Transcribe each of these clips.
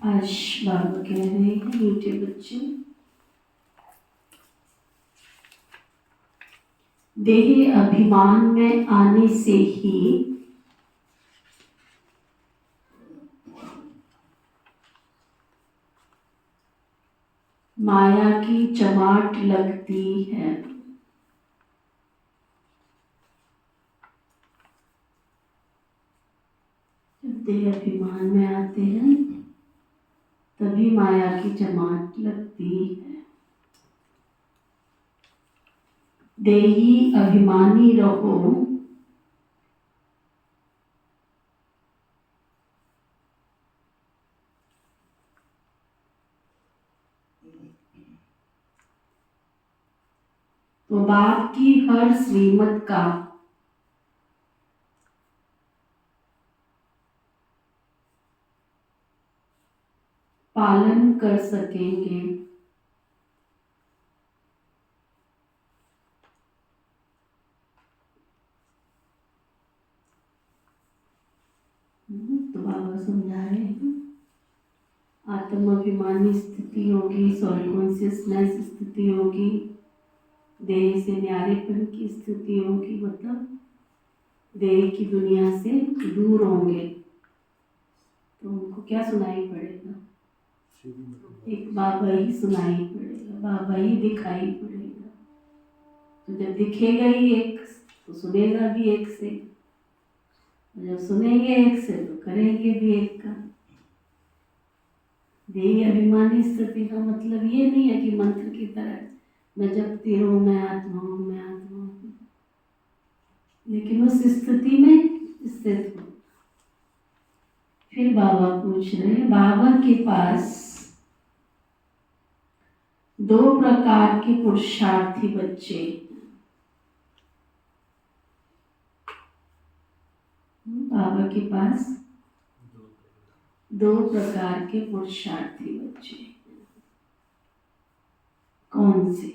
आज बाबा कह रहे हैं मीठे बच्चे, देह अभिमान में आने से ही माया की चमाट लगती है। जब देह अभिमान में आते हैं तभी माया की चमाट लगती है। देही अभिमानी रहो, तो बाप की हर श्रीमत का पालन कर सकेंगे। तो बाबा समझा रहे हैं आत्माभिमानी स्थिति होगी, सोल कॉन्शियसनेस स्थिति होगी, देह से न्यारेपन की स्थिति होगी, मतलब देह की दुनिया से दूर होंगे। तो उनको क्या सुनाई पड़ेगा? एक बाबा ही सुनाई पड़ेगा, बाबा ही दिखाई पड़ेगा। तो जब दिखेगा ही एक तो सुनेगा भी एक से, जब सुनेंगे एक से तो करेंगे भी एक का। देही अभिमानी स्थिति का मतलब ये नहीं है कि मंत्र की तरह मैं जपती रहूं, मैं आत्मा हूं, मैं आत्मा हूं, लेकिन उस स्थिति में स्थित हो। फिर बाबा पूछ रहे हैं, बाबा के पास 2 प्रकार के पुरुषार्थी बच्चे। बाबा के पास 2 प्रकार के पुरुषार्थी बच्चे। कौन से?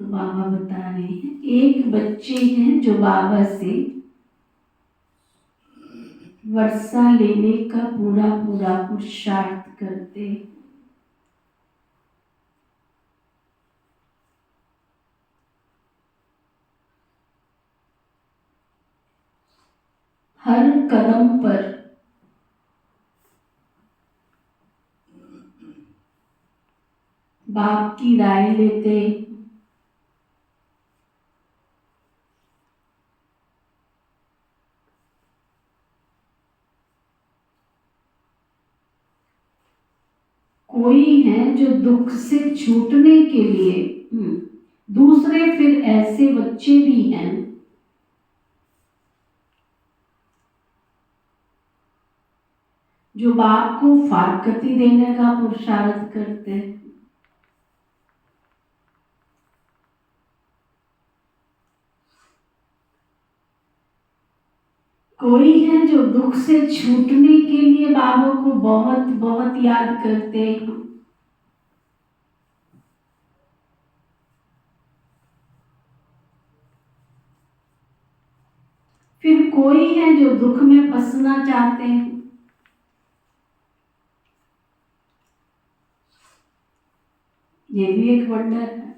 तो बाबा बता रहे हैं, एक बच्चे हैं जो बाबा से वर्षा लेने का पूरा पूरा पुरुषार्थ करते हैं। हर कदम पर बाप की राय लेते, कोई है जो दुख से छूटने के लिए, दूसरे फिर ऐसे बच्चे भी हैं जो बाप को फारकती देने का पुरुषार्थ करते हैं। कोई है जो दुख से छूटने के लिए बाबा को बहुत बहुत याद करते हैं। फिर कोई है जो दुख में फंसना चाहते हैं। ये भी एक वंडर है।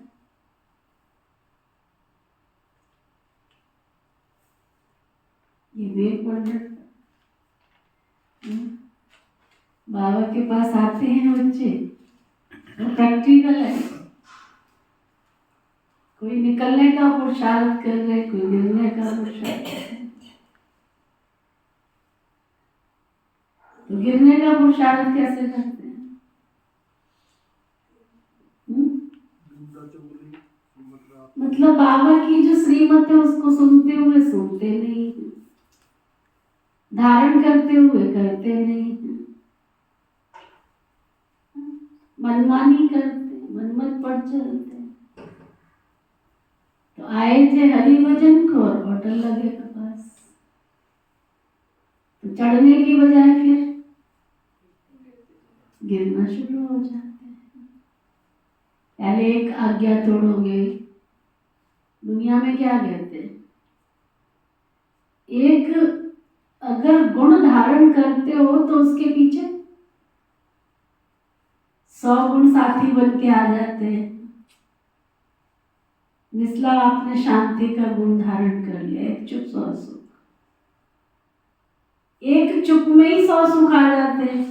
ये भी एक वंडर है। बाबा के पास आते हैं बच्चे, वो प्रैक्टिकल है। कोई निकलने का पुरुषार्थ कर रहे, कोई गिरने का पुरुषार्थ कर रहे। तो गिरने का पुरुषार्थ कैसे करते हैं? मतलब बाबा की जो श्रीमत है उसको सुनते हुए सुनते नहीं, धारण करते हुए करते नहीं, मनमानी करते, मनमत पर चलते। तो आए थे हरि भजन को और होटल लगे कपास, तो चढ़ने की बजाय फिर गिरना शुरू हो जाते हैं। पहले एक आज्ञा तोड़ोगे, दुनिया में क्या कहते हैं, एक अगर गुण धारण करते हो तो उसके पीछे 100 गुण साथी बन के आ जाते हैं। मिसला आपने शांति का गुण धारण कर लिया, एक चुप 100 सुख, एक चुप में ही 100 सुख आ जाते हैं।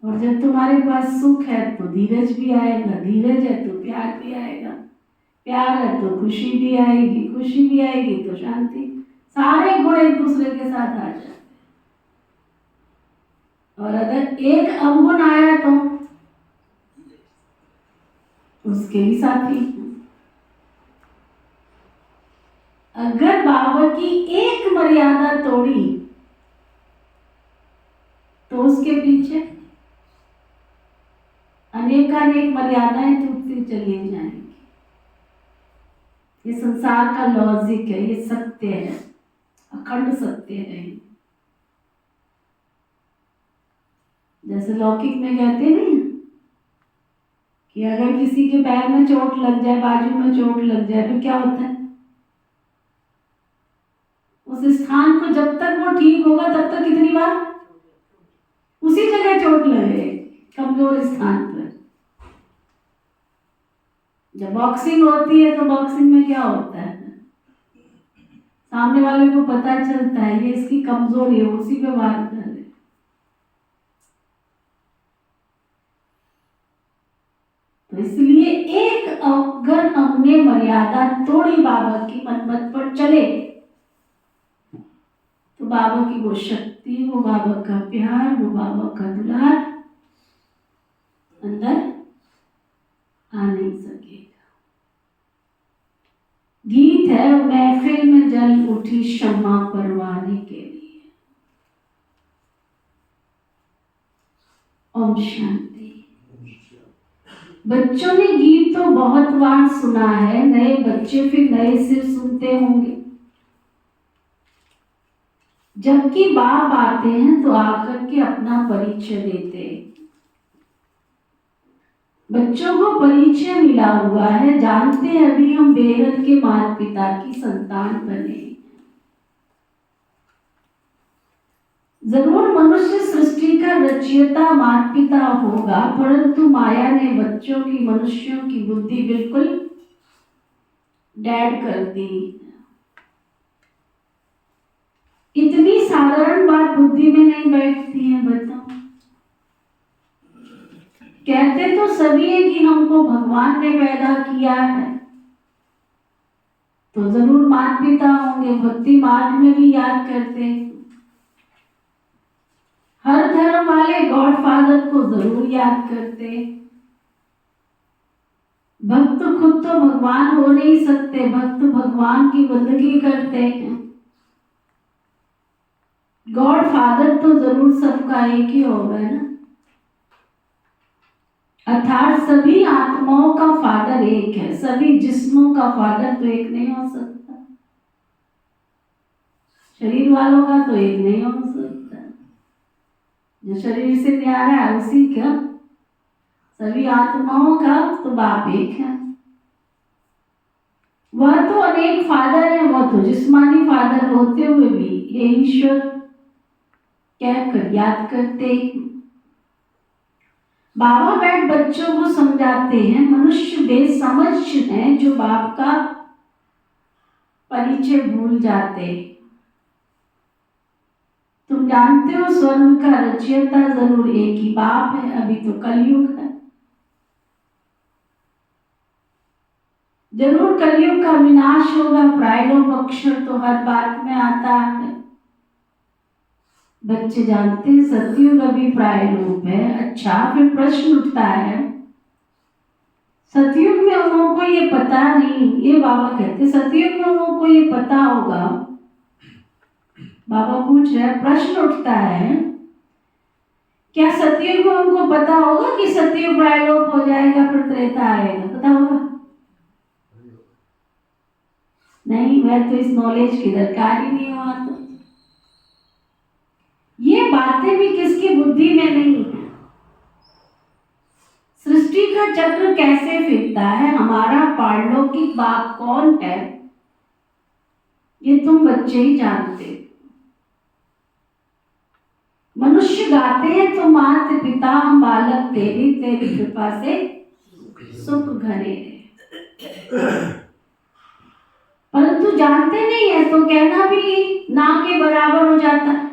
और जब तुम्हारे पास सुख है तो धीरज भी आएगा, धीरज है तो प्यार भी आएगा, प्यार है तो खुशी भी आएगी, खुशी भी आएगी तो शांति। सारे गुण एक दूसरे के साथ आ जाते हैं। और अगर एक अवगुण आया तो उसके भी साथी। अगर बाबा की एक मर्यादा तोड़ी तो उसके पीछे अनेकानेक मर्यादाएं टूटती चली जाएंगी। ये संसार का लॉजिक है, ये सत्य है, अखंड सत्य है। जैसे लौकिक में कहते नहीं कि अगर किसी के पैर में चोट लग जाए, बाजू में चोट लग जाए, तो क्या होता है? उस स्थान को जब तक वो ठीक होगा तब तक कितनी बार उसी जगह चोट लगे, कमजोर स्थान पर। जब बॉक्सिंग होती है तो बॉक्सिंग में क्या होता है? सामने वाले को पता चलता है ये इसकी कमजोरी है, उसी पे वार कर रहे। तो इसलिए एक अगर हमने मर्यादा तोड़ी, बाबा की मनमत पर चले, तो बाबा की वो शक्ति, वो बाबा का प्यार, वो बाबा का दुलार अंदर आ नहीं सकेगा। गीत है, महफिल में जल उठी शम्मा परवाने के लिए। ओम शांति। बच्चों ने गीत तो बहुत बार सुना है, नए बच्चे फिर नए से सुनते होंगे। जबकि बाप आते हैं तो आकर के अपना परिचय देते हैं। बच्चों को परिचय मिला हुआ है, जानते हैं अभी हम बेहद के माता पिता की संतान बने। जरूर मनुष्य सृष्टि का रचयिता माता पिता होगा, परंतु माया ने बच्चों की, मनुष्यों की बुद्धि बिल्कुल डेड कर दी। इतनी साधारण बात बुद्धि में नहीं बैठती है, बताओ। कहते तो सभी है कि हमको भगवान ने पैदा किया है, तो जरूर माता पिता होंगे, भक्ति मार्ग में भी याद करते हैं। हर धर्म वाले गॉड फादर को जरूर याद करते। भक्त खुद तो भगवान हो नहीं सकते, भक्त भगवान की बंदगी करते हैं। गॉड फादर तो जरूर सबका एक ही होगा ना, अर्थात सभी आत्माओं का फादर एक है, सभी जिस्मों का फादर तो एक नहीं हो सकता, शरीर वालों का तो एक नहीं हो सकता। जो शरीर से न्यारा है उसी का, सभी आत्माओं का तो बाप एक है। वह तो अनेक फादर है, वह तो जिस्मानी फादर होते हुए भी ये ईश्वर कहकर याद करते। बाबा बैठ बच्चों को समझाते हैं, मनुष्य बेसमझ है जो बाप का परिचय भूल जाते। तुम जानते हो स्वर्ग का रचयिता जरूर एक ही बाप है, अभी तो कलयुग है। जरूर कलयुग का विनाश होगा, प्रायलोक अक्षर तो हर बात में आता है। बच्चे जानते हैं सतयुग अभी प्रायलोक है। अच्छा, फिर प्रश्न उठता है, सतयुग में उन लोगों को ये पता नहीं, ये बाबा कहते सतयुग में उन लोगों को ये पता होगा। बाबा पूछ रहे, प्रश्न उठता है, क्या सतयुग में उनको पता होगा कि सतयुग प्रायलोक हो जाएगा फिर त्रेता आएगा? पता होगा? नहीं, वह तो इस नॉलेज की दरकार ही नहीं हुआ। तो ये बातें भी किसकी बुद्धि में नहीं है। सृष्टि का चक्र कैसे फिरता है, हमारा पारलौकिक बाप कौन है, ये तुम बच्चे ही जानते। मनुष्य गाते हैं तो मात पिता हम बालक तेरी तेरी कृपा से सुख घने, परंतु जानते नहीं है तो कहना भी ना के बराबर हो जाता है।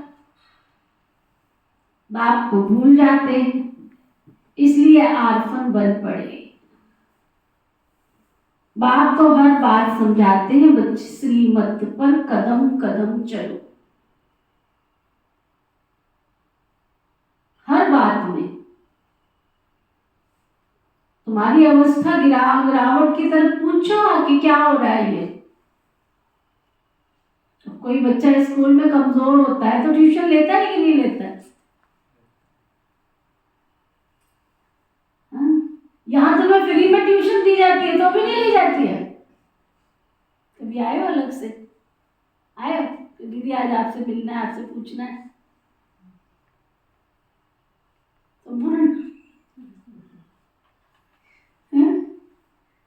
बाप को भूल जाते हैं, इसलिए आर्फन बन पड़े। बाप तो हर बात समझाते हैं, बच्चे श्रीमत पर कदम कदम चलो। हर बात में तुम्हारी अवस्था गिरावट की तरफ पूछो कि क्या हो रहा है। ये कोई बच्चा स्कूल में कमजोर होता है तो ट्यूशन लेता है कि नहीं लेता है? यहाँ तो मैं फ्री में ट्यूशन दी जाती है तो भी नहीं ली जाती है। दीदी आए हो अलग से? आए हो? तो दीदी आज आपसे मिलना है, आपसे पूछना है। संपूर्ण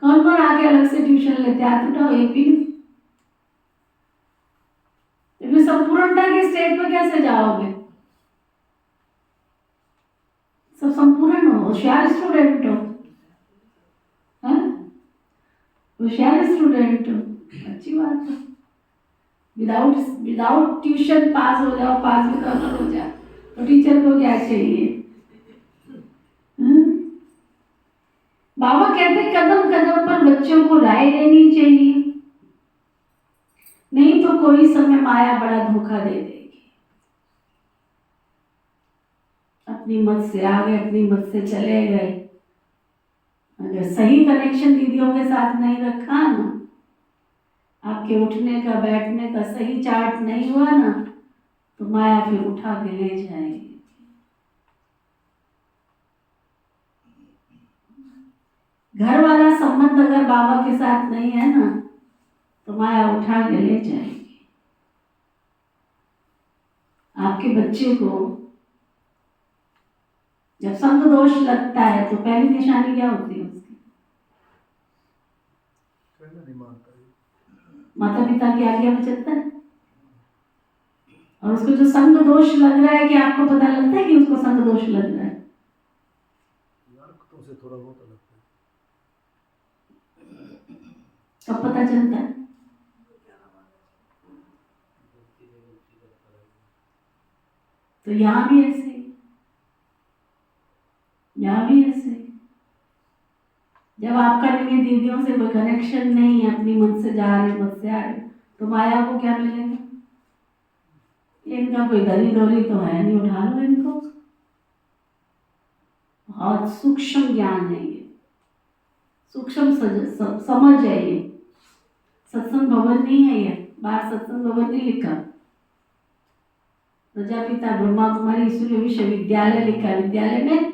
कौन कौन आके अलग से ट्यूशन लेते? हाथ उठाओ, एक भी नहीं। तो फिर संपूर्णता के स्टेज पर कैसे जाओगे? सब संपूर्ण हो, होशियार स्टूडेंट हो, होशियार स्टूडेंट हो, अच्छी बात है। विदाउट विदाउट ट्यूशन पास हो जाओ, पास भी करना हो जाए तो टीचर को क्या चाहिए? बाबा कहते कदम कदम पर बच्चों को राय लेनी चाहिए, नहीं तो कोई समय माया बड़ा धोखा दे देगी। अपनी मत से आ गए, अपनी मत से चले गए। अगर सही कनेक्शन दीदियों के साथ नहीं रखा ना, आपके उठने का बैठने का सही चार्ट नहीं हुआ ना, तो माया फिर उठा के ले जाएगी। घर वाला संबंध अगर बाबा के साथ नहीं है ना, तो माया उठा के ले जाएगी। आपके बच्चे को जब संग दोष लगता है तो पहली निशानी क्या होती है उसकी? माता पिता की आज्ञा में चलता है। और उसको जो संग दोष लग रहा है, कि आपको पता लगता है कि उसको संग दोष लग रहा है? से थोड़ा बहुत लगता है। कब पता चलता है? तो यहाँ भी ऐसे, यहाँ भी ऐसे। जब आपका नहीं, दीदियों से कोई कनेक्शन नहीं है, अपनी मन से जा रहे, मत से आ रहे, तो माया को क्या मिलेगा? इनका कोई दरी डोरी तो है नहीं, उठा लो इनको। बहुत सूक्ष्म ज्ञान है ये, सूक्ष्म समझ है ये। सत्संग भवन नहीं है ये, बाहर सत्संग भवन नहीं लिखा। प्रजापिता ब्रह्मा कुमारी ईश्वरीय विश्वविद्यालय लिखा, विद्यालय में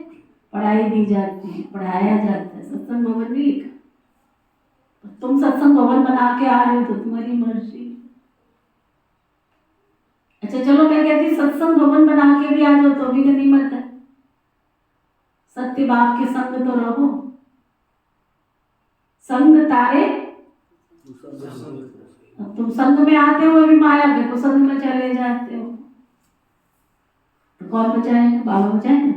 पढ़ाई दी जाती है, पढ़ाया जाता है, सत्संग भवन नहीं लिखा। तुम सत्संग भवन बना के आ रहे हो तो तुम्हारी मर्जी। अच्छा चलो, मैं कहती सत्संग भवन बना के भी आ जाओ तो भी गनीमत है। सत्य बाप के संग तो रहो। संग तारे, तुम संग में आते हो भी माया के तो संग में चले जाते हो, तो कौन बचाएगा? बाबा बचाएगा।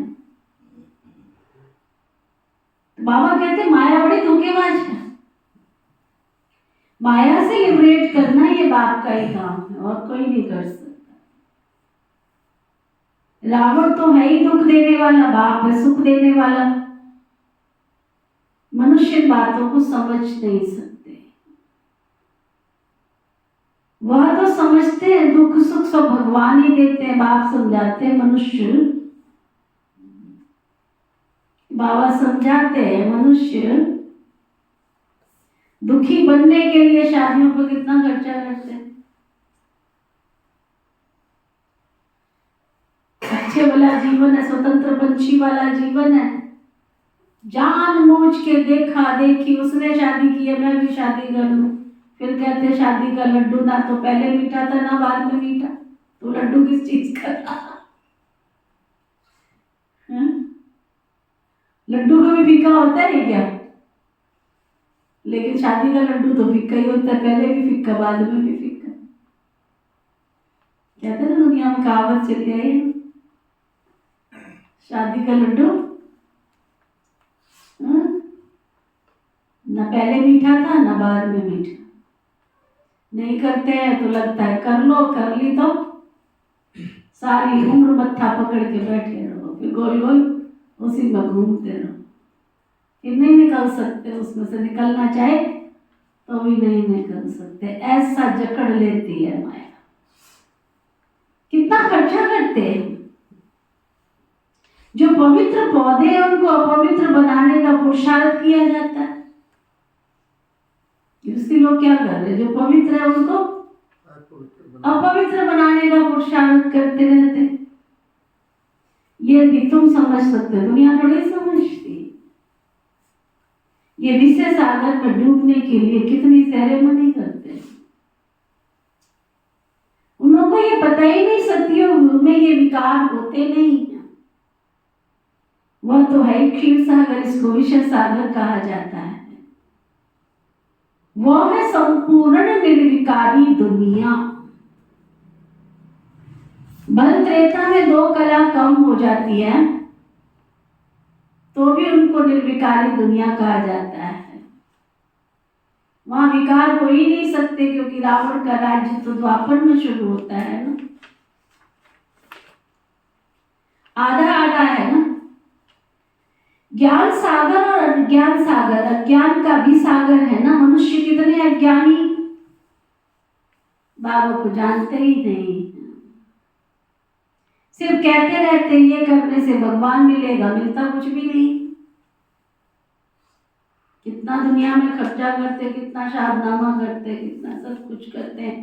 तो बाबा कहते माया बड़ी धोखेबाज है। माया से लिबरेट करना ये बाप का ही काम है, और कोई नहीं कर सकता। रावण तो है ही दुख देने वाला, बाप है सुख देने वाला। मनुष्य बातों को समझ नहीं सकते। वह तो समझते हैं, दुख सुख सब भगवान ही देते हैं, बाप समझाते हैं, मनुष्य बाबा समझाते हैं। मनुष्य दुखी बनने के लिए शादियों पर कितना खर्चा करते हैं। अच्छे वाला जीवन है, स्वतंत्र पंछी वाला जीवन है। जान बूझ के देखा देखी, उसने शादी की है मैं भी शादी कर लूं। फिर कहते शादी का लड्डू ना तो पहले मीठा था ना बाद में मीठा, तो लड्डू किस चीज का था? लड्डू का भी फीका होता है क्या? लेकिन शादी का लड्डू तो फीका ही होता है, पहले भी फीका बाद में भी फीका। कहते हैं ना, दुनिया में कहावत चली आई है, शादी का लड्डू ना पहले मीठा था ना बाद में मीठा। नहीं करते हैं तो लगता है कर लो, कर ली तो सारी उम्र मत्था पकड़ के बैठे रहो, फिर गोल गोल उसी में घूमते रहो, फिर नहीं निकल सकते उसमें से। निकलना चाहे तो भी नहीं निकल सकते, ऐसा जकड़ लेती है माया। कितना खर्चा करते हैं। जो पवित्र पौधे हैं उनको अपवित्र बनाने का पुरुषार्थ किया जाता है। इसलिए लोग क्या कर रहे हैं, जो पवित्र है उनको अपवित्र बनाने का पुरुषार्थ करते रहते। ये भी तुम समझ सकते, दुनिया थोड़ी समझती। ये विषय सागर में डूबने के लिए कितनी सेरेमनी करते हैं। कतई नहीं सतयुग में ये विकार होते नहीं हैं। वह तो है क्षीर सागर, इसको विषय सागर कहा जाता है। वह है संपूर्ण निर्विकारी दुनिया। बल त्रेता में 2 कला कम हो जाती है तो भी उनको निर्विकारी दुनिया कहा जाता है। वहां विकार हो ही नहीं सकते क्योंकि रावण का राज्य तो द्वापर में शुरू होता है ना, आधा आधा है ना। ज्ञान सागर और अज्ञान सागर, अज्ञान का भी सागर है ना। मनुष्य कितने अज्ञानी, बाबा को जानते ही नहीं, सिर्फ कहते रहते ये करने से भगवान मिलेगा, मिलता कुछ भी नहीं। कितना दुनिया में खर्चा करते, कितना शादनामा करते, कितना सब कुछ करते हैं,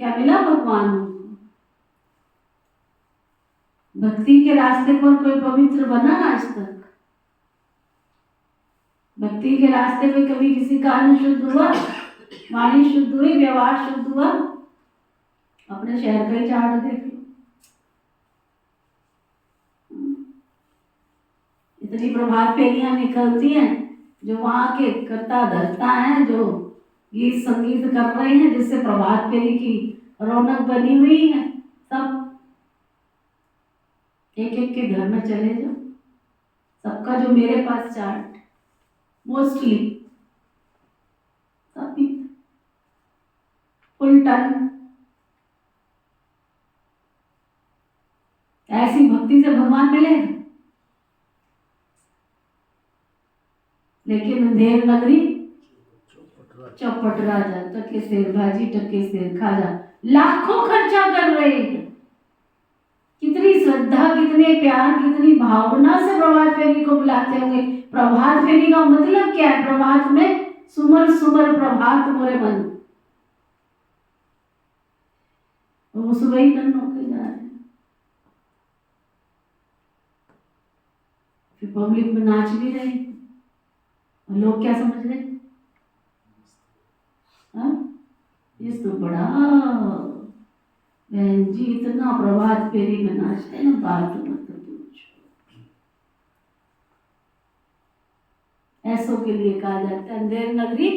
क्या मिला भगवान को? भक्ति के रास्ते पर कोई पवित्र बना आज तक? भक्ति के रास्ते पे कभी किसी का अन्न शुद्ध हुआ, वाणी शुद्ध हुई, व्यवहार शुद्ध हुआ? अपने शहर का ही चार्ट देख लो, इतनी प्रभात फेरियां निकलती हैं, जो वहां के करता धरता है, जो गीत संगीत कर रहे हैं, जिससे प्रभात फेरी की रौनक बनी हुई है। सब एक एक के घर में चले जाओ, सबका जो मेरे पास चार्ट मोस्टली सब फुल टन। ऐसी भक्ति से भगवान मिलेगा। लेकिन अंधेर नगरी चौपट राजा, टके सेर भाजी टके सेर खाजा, लाखों खर्चा कर रहे हैं। कितनी श्रद्धा, कितने प्यार, कितनी भावना से प्रभात फेरी को बुलाते होंगे। प्रभात फेरी का मतलब क्या है? प्रभात में सुमर सुमर प्रभात मोरे मन, वो सुबह ही टन होके जा रहे हैं। फिर पब्लिक में नाच भी रहे और लोग क्या समझ रहे? ये तो बड़ा बहन जी इतना प्रभात फेरी में नाचते ना, बात मत पूछो। ऐसों के लिए कहा जाता है अंधेर नगरी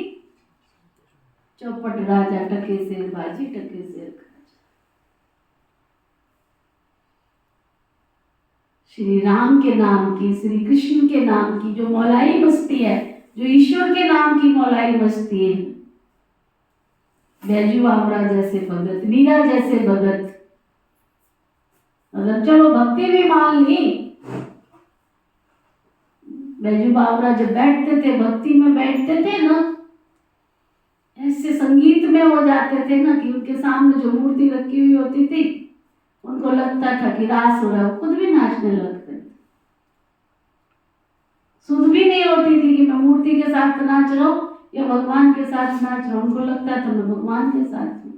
चौपट राजा, टके सेर बाजी टके सेर खाजा। श्री राम के नाम की, श्री कृष्ण के नाम की जो मौलाई मस्ती है, जो ईश्वर के नाम की मौलाई मस्ती है, बैजू बावरा जैसे भगत, मीरा जैसे भगत, अगर चलो भक्ति भी मान ली, बैजू बावरा जब बैठते थे, भक्ति में बैठते थे ना, ऐसे संगीत में हो जाते थे ना कि उनके सामने जो मूर्ति रखी हुई होती थी, उनको लगता था कि रास हो रहा है, खुद भी नाचने लगते थे। सुध भी नहीं होती थी कि मैं मूर्ति के साथ नाच रहा हूं या भगवान के साथ नाच रहा हूं। उनको लगता था मैं भगवान के साथ हूं।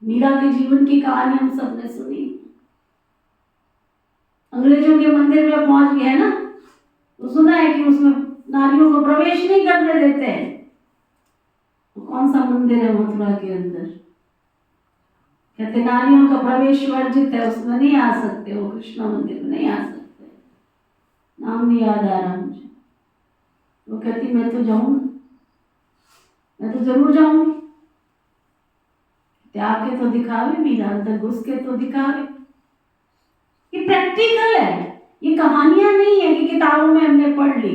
मीरा के जीवन की कहानी हम सबने सुनी। अंग्रेजों के मंदिर में पहुंच गया ना, तो सुना है कि उसमें नारियों को प्रवेश नहीं करने देते हैं। तो कौन सा मंदिर है मथुरा के अंदर? कहते नारियों का प्रवेश वर्जित है, उसमें नहीं आ सकते, वो कृष्ण मंदिर में नहीं आ सकते। नाम नहीं याद आ रहा मुझे। वो कहती मैं तो जाऊंगी, मैं तो जरूर जाऊंगी। त्याग के तो दिखावे, मीरा अंदर घुस के तो दिखावे। ये प्रैक्टिकल है, ये कहानियां नहीं है कि किताबों में हमने पढ़ ली।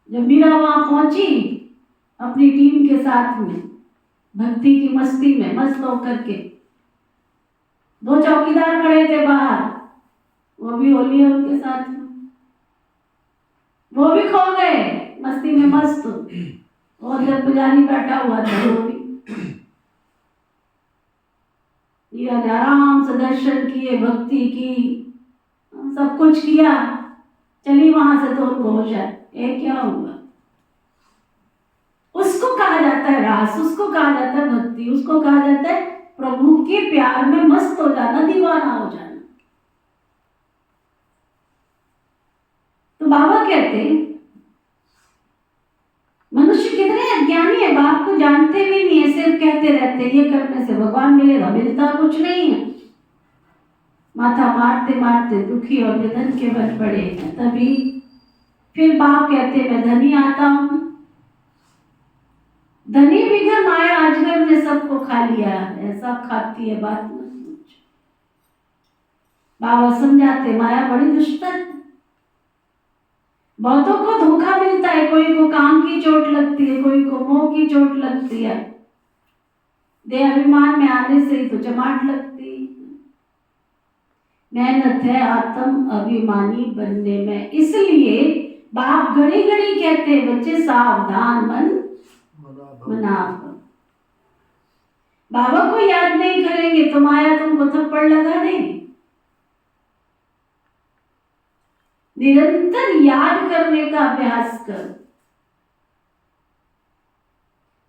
जब मीरा वहां पहुंची अपनी टीम के साथ में, भक्ति की मस्ती में मस्त होकर के, 2 चौकीदार खड़े थे बाहर, वो भी होली है उनके साथ में, वो भी खो गए मस्ती में मस्त। और जब पुजारी बैठा हुआ था, वो भी आराम से दर्शन किए, भक्ति की, सब कुछ किया, चली वहां से तो उनको होश है, ये क्या हुआ? उसको कहा जाता है रास, उसको कहा जाता है भक्ति, उसको कहा जाता है प्रभु के प्यार में मस्त हो जाना, दीवाना हो जाना। तो बाबा कहते हैं अज्ञानी है, बाप को जानते भी नहीं है, सिर्फ कहते रहते ये करने से भगवान मिलेगा, मिलता कुछ नहीं है। माथा मारते मारते दुखी और निधन के बल पड़े हैं। तभी फिर बाप कहते मैं धनी आता हूं। धनी बिगर माया अजगर ने सबको खा लिया, ऐसा खाती है, बात मत सोच। बाबा समझाते माया बड़ी दुष्टन, बहुतों को धोखा मिलता है, कोई को काम की चोट लगती है, कोई को मोह की चोट लगती है, देह अभिमान में आने से ही तो जमाट लगती है। मेहनत है आत्म अभिमानी बनने में, इसलिए बाप घड़ी घड़ी कहते हैं बच्चे सावधान मन मना। बाबा को याद नहीं करेंगे तो माया तुमको थप्पड़ लगा देगी। निरंतर याद करने का अभ्यास कर,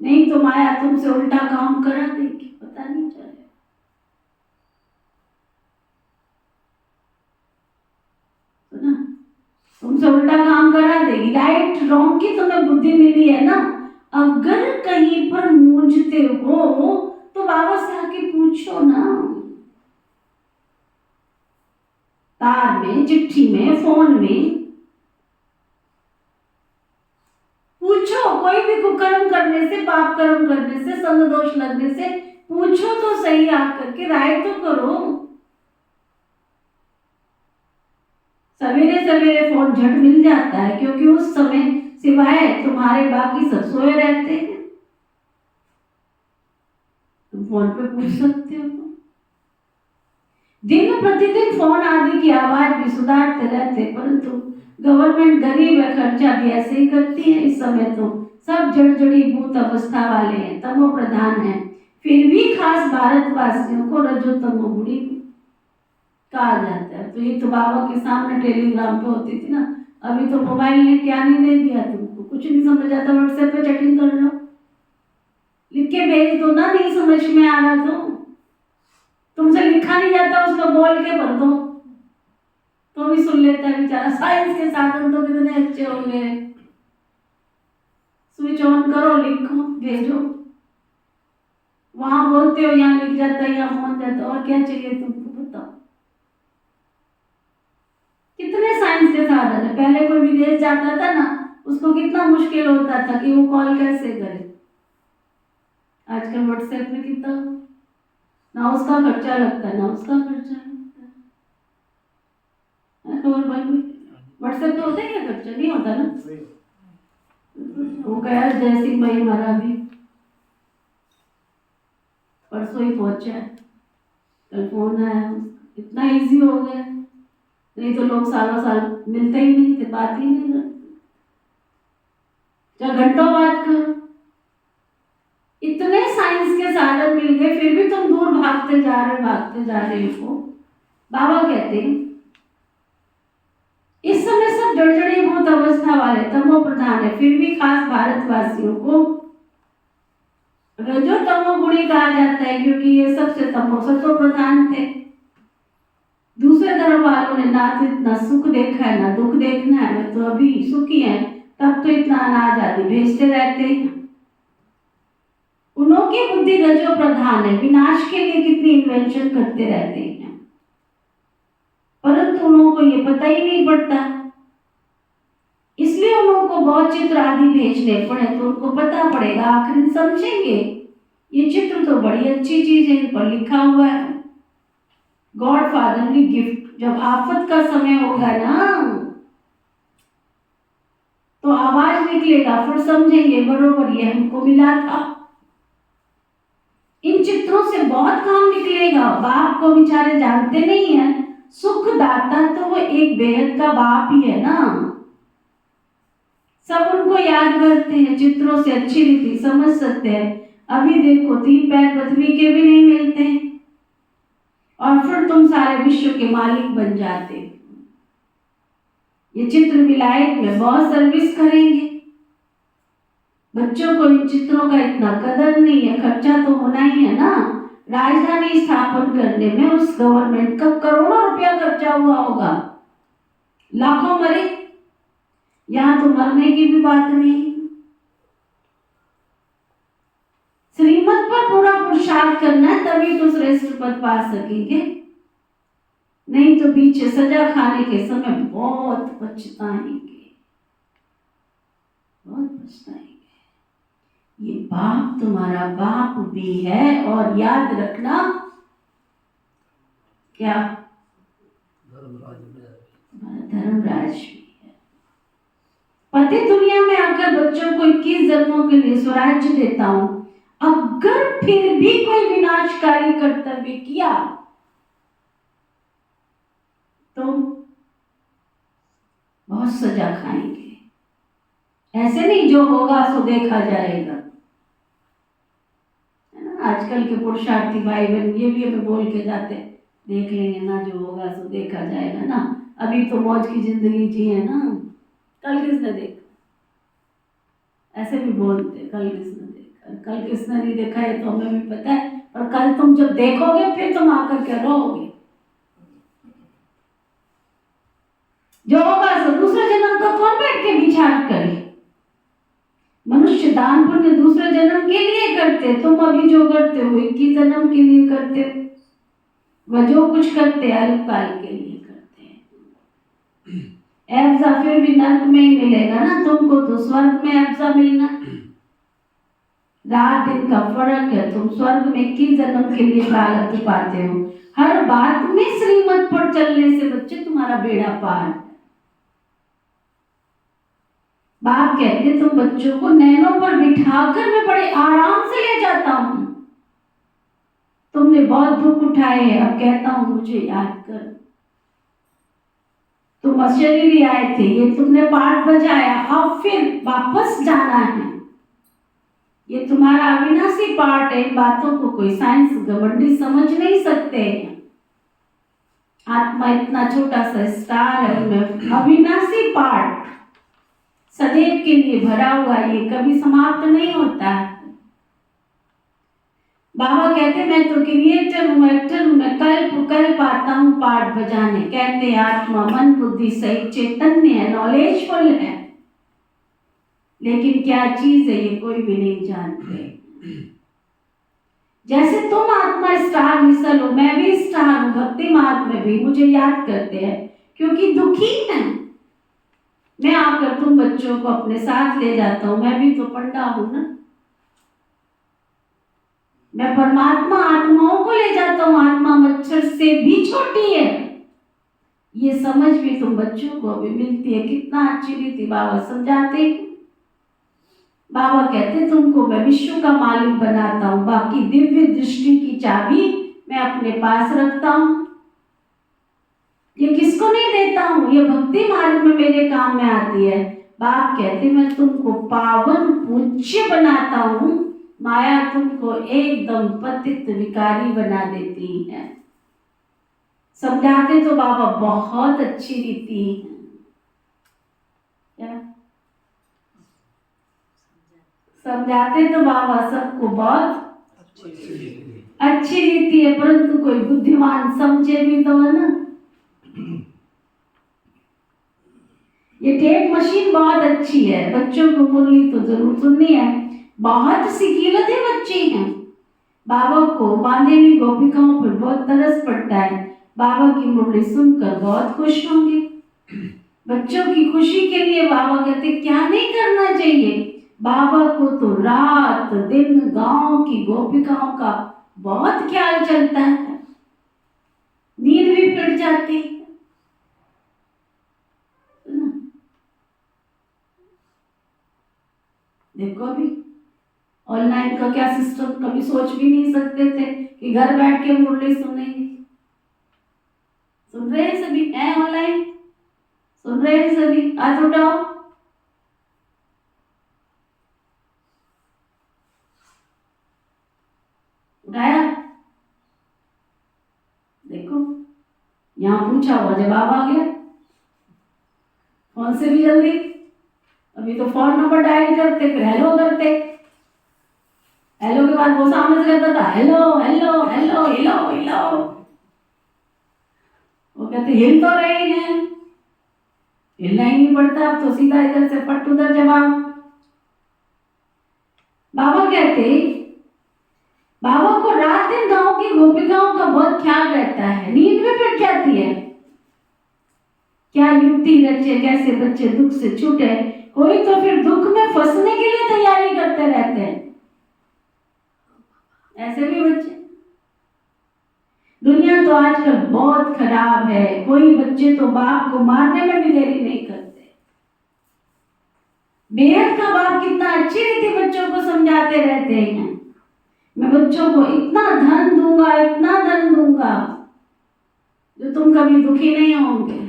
नहीं तो माया तुमसे उल्टा काम करा देगी, पता नहीं चलेगा। सुना, तुमसे उल्टा काम करा देगी। राइट रॉन्ग की तुम्हें बुद्धि मिली है ना, अगर कहीं पर मूंझते हो तो बाबा से आके पूछो ना, तार में, चिट्ठी में, फोन में पूछो। कोई भी कुकर्म करने से, पाप कर्म करने से, संग दोष लगने से पूछो तो सही आकर के, राय तो करो। सवेरे सवेरे फोन झट मिल जाता है क्योंकि उस समय सिवाय तुम्हारे बाकी सब सोए रहते हैं, तुम फोन पे पूछ सकते हो। दिन प्रतिदिन फोन आदि की आवाज भी सुधारते रहते, परंतु गवर्नमेंट गरीब है, खर्चा भी ऐसे ही करती है। इस समय तो सब जड़जड़ी भूत अवस्था वाले हैं, तमो प्रधान है, फिर भी खास भारतवासियों को रजो तमो बुढ़ी कहा जाता है। तो ये तो बाबा के सामने टेलीग्राम पे होती थी ना, अभी तो मोबाइल ने क्या नहीं दे दिया तुमको, कुछ नहीं समझ आता, व्हाट्सएप पे चैटिंग कर लो, लिख के भेज दो ना, नहीं समझ में आ रहा तो तुमसे लिखा नहीं जाता, उसमें बोल के भर दो तो भी सुन लेता है बेचारा। साइंस के साधन तो कितने अच्छे होंगे, स्विच ऑन करो, लिखो, भेजो, वहां बोलते हो यहाँ लिख जाता है, यहाँ पहुंच जाता है, और क्या चाहिए तुमको बताओ। कितने साइंस के साधन है। पहले कोई विदेश जाता था ना, उसको कितना मुश्किल होता था कि वो कॉल कैसे करे। आजकल व्हाट्सएप में कितना, ना उसका खर्चा लगता है ना उसका खर्चा लगता है। खबर भाई व्हाट्सएप पे होता है क्या खर्चा? नहीं होता ना। वो गया जय सिंह भाई हमारा भी परसों ही पहुंचा है, कल फोन आया, इतना इजी हो गया, नहीं तो लोग सालों साल मिलते ही नहीं थे, बात ही नहीं करते, चाहे घंटों बात करो। इतने साइंस के साधन मिल गए, फिर भी तुम दूर भागते जा रहे हो। बाबा कहते हैं इस समय सब जड़जड़ी भूत अवस्था वाले, तमो प्रधान है, फिर भी खास भारतवासियों को रजो तमो गुणी कहा जाता है, क्योंकि ये सबसे तमो सतो प्रधान थे। दूसरे धर्म वालों ने ना तो इतना सुख देखा है ना दुख देखना है, वे तो अभी सुखी है, तब तो इतना अनाज आदि भेजते रहते हैं। उन्हों की बुद्धि रजो प्रधान है, विनाश के लिए कितनी इन्वेंशन करते रहते हैं, परंतु उन्हों को ये पता ही नहीं पड़ता, इसलिए उन्हों को बहुत चित्र आदि भेजने पड़े, तो उनको पता पड़ेगा, आखिर समझेंगे ये चित्र तो बड़ी अच्छी चीज है, इन पर लिखा हुआ है गॉड फादरली गिफ्ट। जब आफत का समय होगा ना तो आवाज निकलेगा, फिर समझेंगे बरोबर ये हमको मिला था। इन चित्रों से बहुत काम निकलेगा। बाप को बेचारे जानते नहीं है, सुख दाता तो वो एक बेहद का बाप ही है ना, सब उनको याद करते हैं, चित्रों से अच्छी रीति समझ सकते हैं। अभी देखो 3 पैर पृथ्वी के भी नहीं मिलते और फिर तुम सारे विश्व के मालिक बन जाते। ये चित्र विलायत में बहुत सर्विस करेंगे। बच्चों को इन चित्रों का इतना कदर नहीं है, खर्चा तो होना ही है ना। राजधानी स्थापन करने में उस गवर्नमेंट का करोड़ों रुपया खर्चा हुआ होगा, लाखों मरे, यहाँ तो मरने की भी बात नहीं। तभी तो श्रेष्ठ पद पा सकेंगे, नहीं तो पीछे सजा खाने के समय बहुत पछताएंगे, बहुत पछताएंगे। ये बाप तुम्हारा बाप भी है, और याद रखना क्या, धर्मराज भी है। पति दुनिया में आकर बच्चों को 21 जन्मों के लिए स्वराज्य देता हूं, अगर फिर भी कोई विनाशकारी कर्तव्य किया तो बहुत सजा खाएंगे। ऐसे नहीं जो होगा सो देखा जाएगा, है ना। आजकल के पुरुषार्थी भाई बहन ये भी हमें बोल के जाते, देख लेंगे ना, जो होगा सो देखा जाएगा ना, अभी तो मौज की जिंदगी जिए ना, कल किसने देखा, ऐसे भी बोलते, कल किसने देखा, कल किसने नहीं देखा है तो हमें भी पता है, पर कल तुम जब देखोगे फिर तुम आकर के रोओगे। जो होगा सो दूसरे जन्म का कौन बैठ के विचार करे। मनुष्य दान पुण्य दूसरे जन्म के लिए करते, तुम अभी जो करते हो 21 जन्म के लिए करते हो, वह जो कुछ करते अल्पकाल के लिए करते हैं। एब्जा फिर भी नर्क में ही मिलेगा ना तुमको, तो स्वर्ग में एब्जा मिलना, रात दिन का फर्क है। तुम स्वर्ग में 21 जन्म के लिए प्रारब्ध पाते हो। हर बात में श्रीमत पर चलने से बच्चे तुम्हारा बेड़ा पार। बाप कहते तुम बच्चों को नैनों पर बिठाकर मैं बड़े आराम से ले जाता हूं, तुमने बहुत दुख उठाए हैं, अब कहता हूं मुझे याद कर। तुम अशरीरी आए थे, ये तुमने पाठ बजाया, अब फिर वापस जाना है। ये तुम्हारा अविनाशी पार्ट है, इन बातों को कोई साइंस घमंडी समझ नहीं सकते हैं। आत्मा इतना छोटा सा स्टार है, उनमें अविनाशी पार्ट सदैव के लिए भरा हुआ, ये कभी समाप्त नहीं होता है। बाबा कहते मैं तो क्रिएटर हूँ, एक्टर हूँ, मैं कल्प आता हूँ पाठ बजाने। कहते आत्मा मन बुद्धि सही चैतन्य है, नॉलेजफुल है, लेकिन क्या चीज है ये कोई भी नहीं जानते। जैसे तुम आत्मा स्टार मिसल हो, मैं भी स्टार हूँ, भक्ति मार्ग में भी मुझे याद करते हैं क्योंकि दुखी है। मैं आकर तुम बच्चों को अपने साथ ले जाता हूं, मैं भी तो पंडा हूं ना, मैं परमात्मा आत्माओं को ले जाता हूं, आत्मा मच्छर से भी छोटी है। ये समझ भी तुम बच्चों को अभी मिलती है। कितना अच्छी रीति बाबा समझाते। बाबा कहते तुमको मैं विश्व का मालिक बनाता हूं, बाकी दिव्य दृष्टि की चाबी मैं अपने पास रखता हूं। ये किसको नहीं देता हूं, ये भक्ति मार्ग में मेरे काम में आती है। बाप कहते मैं तुमको पावन पूज्य बनाता हूं, माया तुमको एकदम पतित विकारी बना देती है। समझाते तो बाबा बहुत अच्छी रीति है, समझाते तो बाबा सबको बहुत अच्छी रीति है, परंतु कोई बुद्धिमान समझे भी तो है ना। ये टेप मशीन बहुत अच्छी है, बच्चों को मुरली तो जरूर सुननी है। बहुत सी कीमती बच्ची हैं, बाबा को बांधेली गोपिकाओं पर बहुत तरस पड़ता है। बाबा की मुरली सुनकर बहुत खुश होंगे। बच्चों की खुशी के लिए बाबा कहते क्या नहीं करना चाहिए। बाबा को तो रात दिन गांव की गोपिकाओं का बहुत ख्याल चलता है, नींद भी फिट जाती है। देखो अभी ऑनलाइन का क्या सिस्टम, कभी सोच भी नहीं सकते थे कि घर बैठ के मुरली सुनेंगे। सुन रहे हैं सभी, है ऑनलाइन, सुन रहे हैं सभी, हाथ उठाओ। उठाया, देखो यहां पूछा हुआ जवाब आ गया, फोन से भी जल्दी। अभी तो फोन नंबर डायल करते, फिर हेलो करते, हेलो के बाद वो सामने से कहता था hello hello hello hello hello, वो कहते हिल तो रहे हैं, हिलना ही नहीं पड़ता, अब तो सीधा इधर से पट उधर जवाब। बाबा कहते बाबा को रात दिन गांव की गोपिकाओं का बहुत ख्याल रहता है, नींद में फिट जाती है, क्या युक्ति रचे कैसे बच्चे दुख से छूटे। कोई तो फिर दुख में फंसने के लिए तैयारी करते रहते हैं, ऐसे भी बच्चे। दुनिया तो आजकल बहुत खराब है, कोई बच्चे तो बाप को मारने में भी देरी नहीं करते। बेहद का बाप कितना अच्छी रीति बच्चों को समझाते रहते हैं, मैं बच्चों को इतना धन दूंगा, इतना धन दूंगा जो तुम कभी दुखी नहीं होंगे।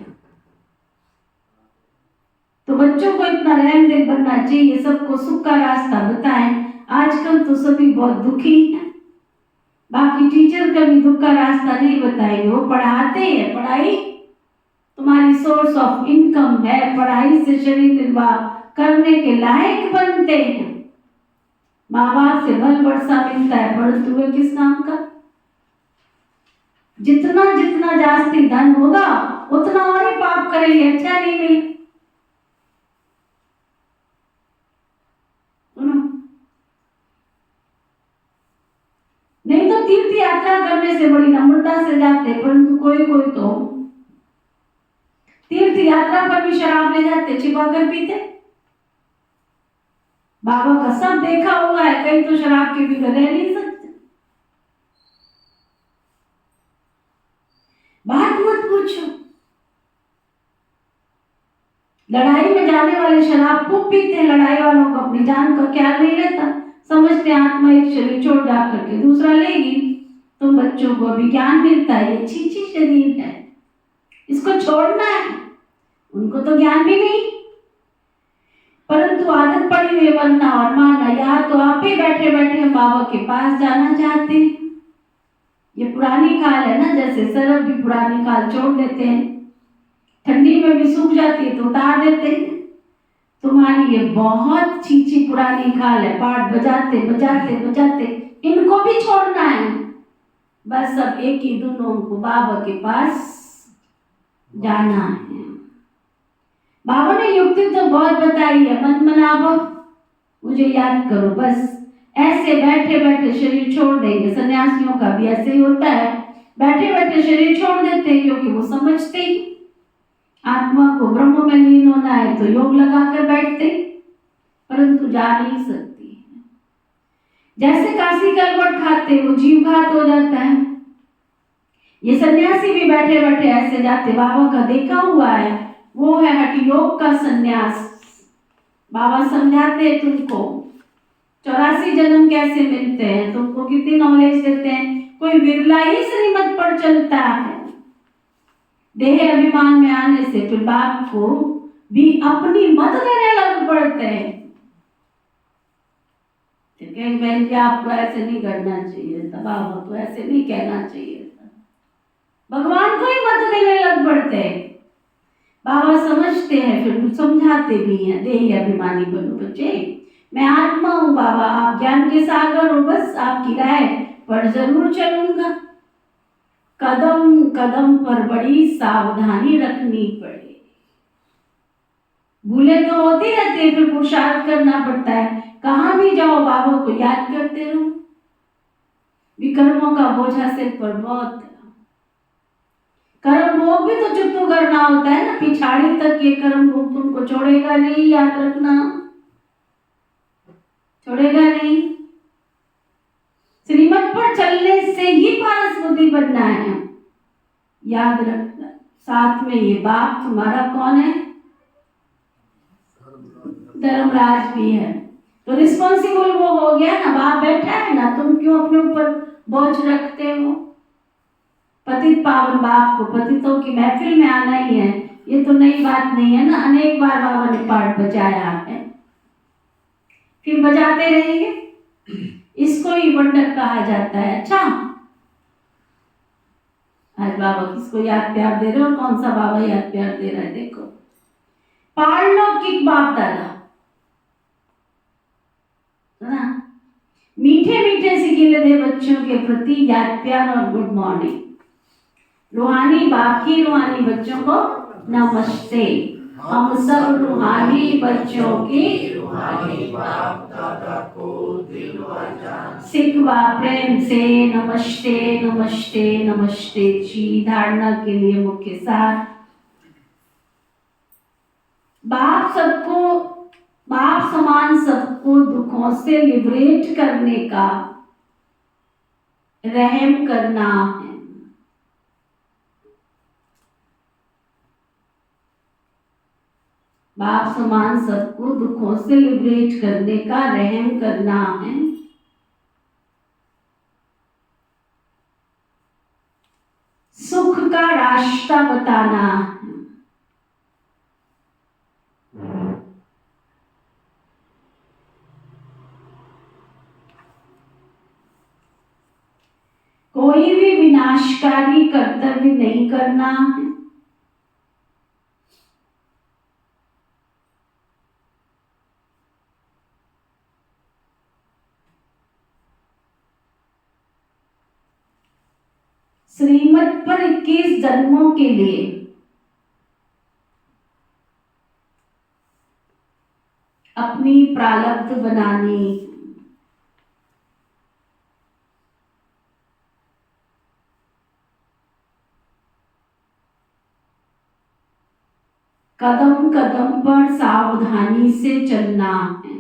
तो बच्चों को इतना रहम दिल बनना चाहिए, सबको सुख का रास्ता बताएं। आजकल तो सभी बहुत दुखी हैं, बाकी टीचर कभी दुख का रास्ता नहीं बताएंगे, वो पढ़ाते हैं, पढ़ाई तुम्हारी सोर्स ऑफ इनकम है, पढ़ाई से शरीर निर्वाह करने के लायक बनते हैं, माँ बाप से बल वर्षा मिलता है, परंतु वे किस काम का। जितना जितना जास्ती धन होगा उतना और ही पाप करेंगे, अच्छा नहीं मिले। नहीं तो तीर्थ यात्रा करने से बड़ी नम्रता से जाते, परंतु कोई कोई तो तीर्थ यात्रा पर भी शराब ले जाते, छिपा कर पीते। बाबा का सब देखा हुआ है, कई तो शराब के बिना रह नहीं सकते। बात मत पूछो, लड़ाई में जाने वाले शराब खूब पीते हैं, लड़ाई वालों को अपनी जान का ख्याल नहीं रहता, समझते आत्मा एक शरीर छोड़ जा करके दूसरा लेगी। तो बच्चों को अभी ज्ञान मिलता है, ये अच्छी शरीर है, इसको छोड़ना है, उनको तो ज्ञान भी नहीं, परंतु आदत पड़ी हुई बनना और मानना। यहाँ तो आप ही बैठे बैठे हम बाबा के पास जाना चाहते हैं, ये पुरानी काल है ना, जैसे सरब भी पुरानी काल छोड़ देते हैं, ठंडी में भी सूख जाती है तो उतार देते हैं। तुम्हारी ये बहुत चीची पुरानी काल है, पाठ बजाते बजाते बजाते इनको भी छोड़ना है। बस अब एक ही दोनों को बाबा के पास जाना है। बाबा ने युक्ति तो बहुत बताई है, मन मनावो, मुझे याद करो, बस ऐसे बैठे बैठे शरीर छोड़ देंगे। सन्यासियों का भी ऐसे ही होता है, बैठे बैठे शरीर छोड़ देते हैं, क्योंकि वो समझते ही आत्मा को ब्रह्म में लीन होना है तो योग लगाकर बैठते, परंतु जा नहीं सकती। जैसे काशी कलवट खाते वो जीव घात हो जाता है, ये सन्यासी भी बैठे बैठे ऐसे जाते। बाबा का देखा हुआ है, वो है हठ योग का सन्यास। बाबा समझाते हैं तुमको 84 जन्म कैसे मिलते हैं, तुमको कितनी नॉलेज देते हैं। कोई बिरला ही श्रीमत पर चलता है, देह अभिमान में आने से फिर बाप को भी अपनी मत देने लग पड़ते हैं। बहन जी आपको ऐसे नहीं करना चाहिए था, बाबा को ऐसे नहीं कहना चाहिए था, भगवान को ही मत देने लग पड़ते हैं। बाबा समझते हैं, फिर समझाते भी हैं, देह अभिमानी बनो बच्चे, मैं आत्मा हूँ बाबा, आप ज्ञान के सागर हो, बस आपकी राय पर जरूर चलूंगा। कदम कदम पर बड़ी सावधानी रखनी पड़े, भूले तो होती रहती है, फिर पुरुषार्थ करना पड़ता है। कहाँ भी जाओ बाबा को याद करते रहो, विकर्मों का बोझा सिर पर बहुत है। कर्म भोग भी तो चुप करना होता है ना, पिछाड़ी तक ये कर्म भोग तुमको छोड़ेगा नहीं, याद रखना, छोड़ेगा नहीं। श्रीमत पर चलने से ही पारस बुद्धि बनना है, याद रखना। साथ में ये बाप तुम्हारा कौन है, धर्मराज भी है, तो रिस्पॉन्सिबल वो हो गया ना, बाप बैठा है ना, तुम क्यों अपने ऊपर बोझ रखते हो। पतित पावन बाप को पतितों की महफिल में आना ही है, ये तो नई बात नहीं है ना, अनेक बार बाबा ने पाठ बजाया है, फिर बजाते रहेंगे। इसको ही वंडर कहा जाता है। अच्छा, आज बाबा किसको याद प्यार दे रहे हो, कौन सा बाबा याद प्यार दे रहा है, देखो, पारलौकिक बाप दादा ना, मीठे मीठे सिकीले दे बच्चों के प्रति याद प्यार और गुड मॉर्निंग। रूहानी बाप की रूहानी बच्चों को नमस्ते। हम सब रूहानी बच्चों की रूहानी बाप दादा को दिल व जान सिखवा प्रेम से नमस्ते नमस्ते नमस्ते जी। धारणा के लिए मुख्य सार, बाप समान सबको दुखों से लिबरेट करने का रहम करना है। बाप समान सबको दुखों से लिबरेट करने का रहम करना है। सुख का रास्ता बताना है। कोई भी विनाशकारी कर्तव्य नहीं करना है। श्रीमत पर 21 जन्मों के लिए अपनी प्रारब्ध बनानी। कदम कदम पर सावधानी से चलना है।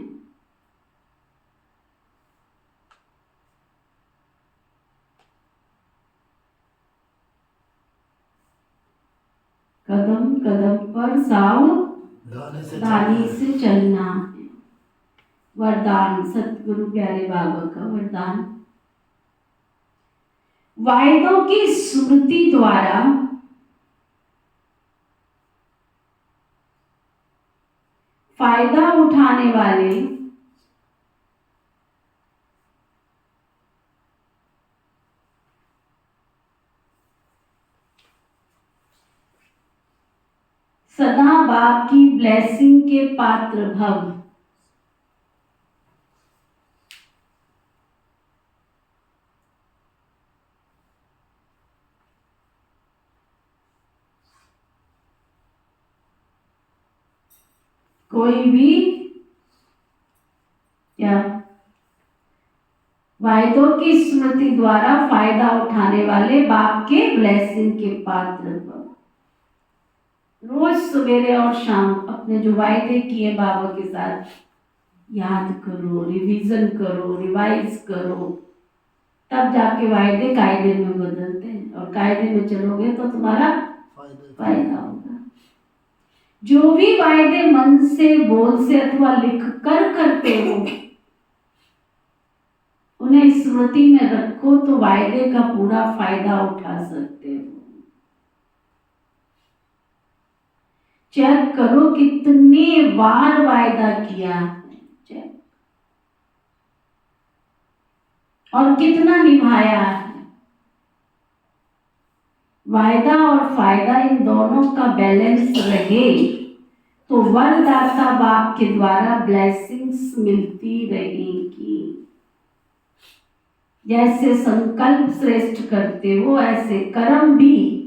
कदम कदम पर सावधानी से चलना है। वरदान, सतगुरु प्यारे बाबा का वरदान, वायदों की स्मृति द्वारा फायदा उठाने वाले सदा बाप की ब्लेसिंग के पात्र भव। कोई भी क्या वायदों की स्मृति द्वारा फायदा उठाने वाले बाप के ब्लेसिंग के पात्र भव। रोज सवेरे और शाम अपने जो वायदे किए बाबा के साथ याद करो, रिवीजन करो, रिवाइज करो, तब जाके वायदे कायदे में बदलते हैं और कायदे में चलोगे तो तुम्हारा फायदा होगा। जो भी वायदे मन से, बोल से अथवा लिख कर करते हो, उन्हें स्मृति में रखो तो वायदे का पूरा फायदा उठा सकते हो। चेक करो कितने बार वायदा किया है, चेक, और कितना निभाया है। वायदा और फायदा इन दोनों का बैलेंस रहे तो वरदाता बाप के द्वारा ब्लेसिंग्स मिलती रहेगी। जैसे संकल्प श्रेष्ठ करते हो ऐसे कर्म भी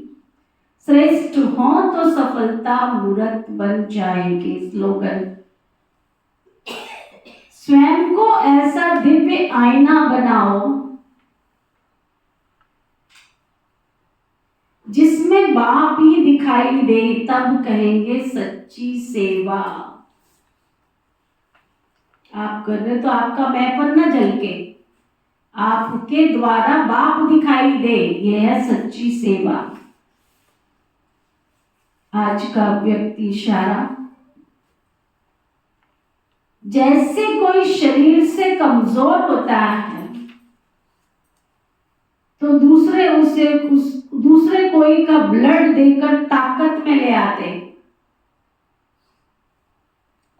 श्रेष्ठ हो तो सफलता मूर्त बन जाएंगे। स्लोगन, स्वयं को ऐसा दिव्य आईना बनाओ जिसमें बाप ही दिखाई दे, तब कहेंगे सच्ची सेवा। आप कर रहे तो आपका मैंपन न झलके, आपके द्वारा बाप दिखाई दे, यह है सच्ची सेवा। आज का व्यक्ति इशारा, जैसे कोई शरीर से कमजोर होता है तो दूसरे कोई का ब्लड देकर ताकत में ले आते,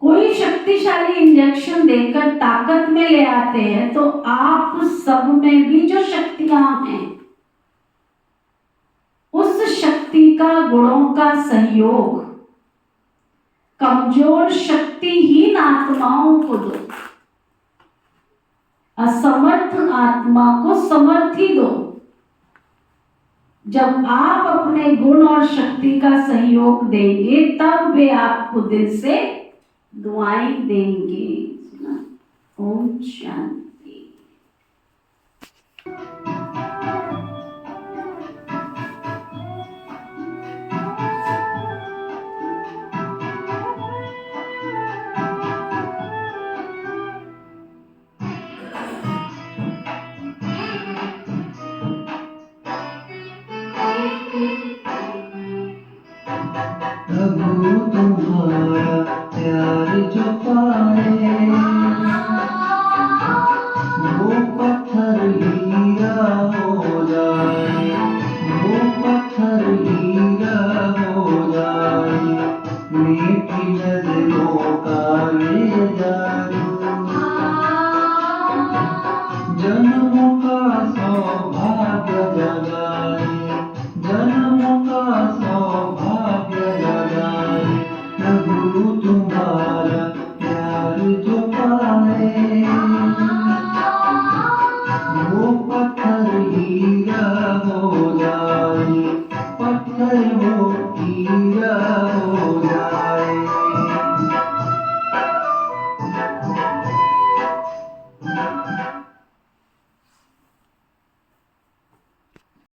कोई शक्तिशाली इंजेक्शन देकर ताकत में ले आते हैं, तो आप सब में भी जो शक्तियां हैं उस शक्ति का, गुणों का सहयोग कमजोर शक्तिहीन आत्माओं को दो, असमर्थ आत्मा को समर्थी दो। जब आप अपने गुण और शक्ति का सहयोग देंगे तब वे आपको दिल से दुआएं देंगे। सुना? ओम शांति। प्रभु तुम्हारा प्यार जो पाए वो पत्थर हीरा हो जाए, वो पत्थर हीरा हो जाए। मीठी नजरों का ये जादू जन्मों का सौभाग्य जगाए, जन्मों का सौभाग्य जगाए। प्रभु तुम्हारा प्यार जो पाए वो पत्थर हीरा हो जाए, पत्थर वो हीरा